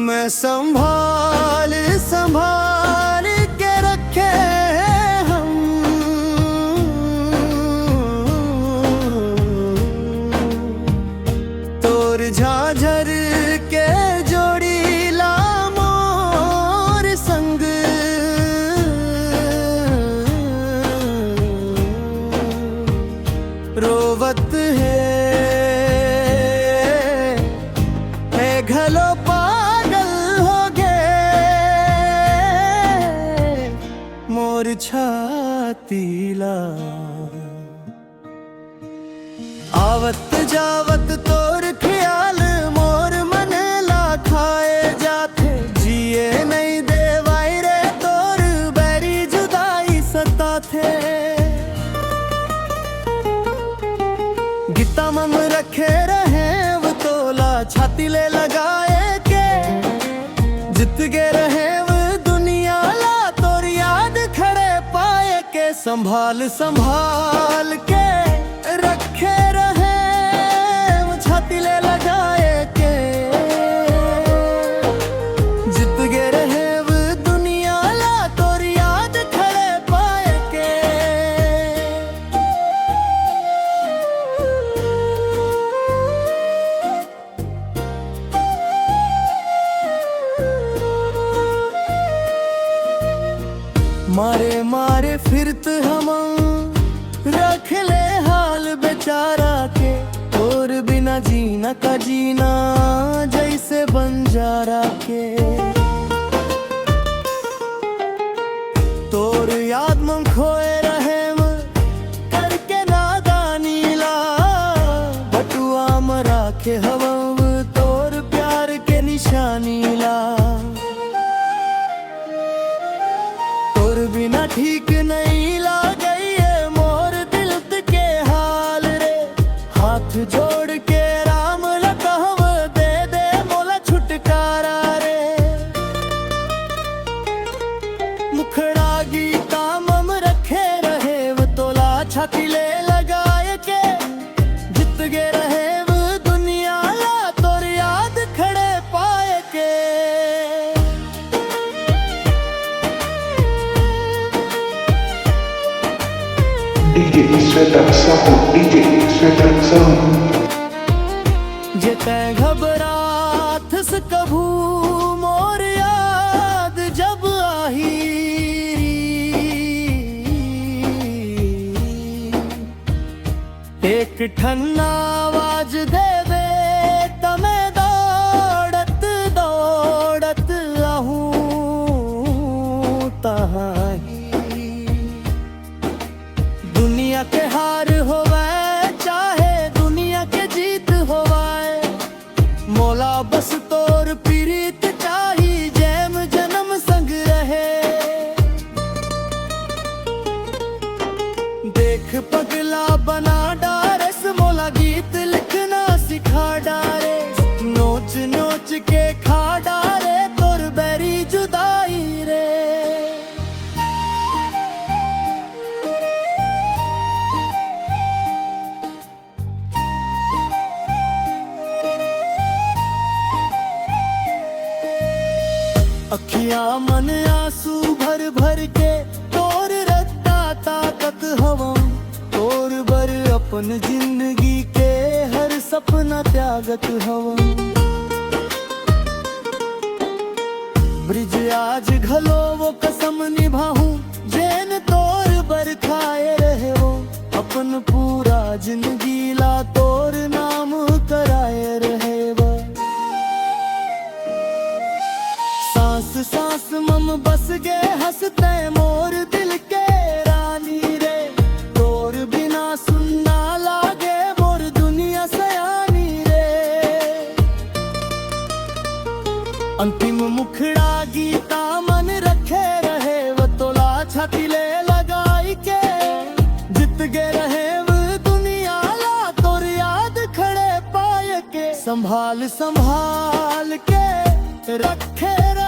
मैं संभाल संभाल के रखे हम, तोर झाझर के जोड़ी ला मोर संग, रोवत है घलो पागल हो गए मोर छातीला। आवत जावत तोर ख्याल मोर मन ला खाए जाथे, जिए नहीं देवाई रे तोर बैरी जुदाई सता थे। गीता मम रखे रहे वो तोला छाती ले लगाए के, जित गे रहे वो दुनिया ला तोर याद खड़े पाए के। संभाल संभाल के रखे रहे वो छाती ले लगाए के, जित गे रहे वो दुनिया ला तोर याद खड़े पाए के। मारे मारे फिरत हम रख ले हाल बेचारा के, और बिना जीना का जीना जैसे बंजारा के। तोर याद में खोए रहे करके नादानी ला, बटुआ में राखे हवा तोर प्यार के निशानी ला। बिना ठीक नहीं लागई है मोर दिल के हाल रे, हाथ जोड़ के राम लकहव दे दे मोला छुटकारा रे। मुखड़ा गीता मम रखे रहे वो तोला छाती ले लगाए के, जित गे रहे वो दुनिया ला तोर याद खड़े पाए के। DJ Sweater Sound, DJ Sweater Sound। जेते घबरात से कभू मोर याद जब आही, एक ठन्ना आवाज दे दे तमे दौड़त दौड़त आहूं तहाही। दुनिया के हार होवे चाहे दुनिया के जीत होवे, मोला बस तोर पीड़ित चाही जैम जन्म संग रहे। देख पगला बना डारस मोला गीत लिखना सिखा डारे, नोच नोच के खा डारे तोर बैरी जुदाई रे। अखियां मन आंसू भर भर के तोर रत्ता ताकत हवं, तोर बर अपन जिंदगी के हर सपना त्यागत हवं। ब्रिज आज घलो वो कसम निभाऊं जैन तोर बर खाए रहे हो, अपन पूरा जिंदगी ला तोर नाम कराए रहे वो। सांस सांस मम बस गे हंसते मोर दिल के रानी रे, तोर बिना सुनना लागे मोर दुनिया सयानी रे। अंतिम मुखड़ा गीता मन रखे रहे वो तोला छाती ले लगाई के, जित गे रहे वो दुनिया ला तोर याद खड़े पाए के। संभाल संभाल के रखे रहे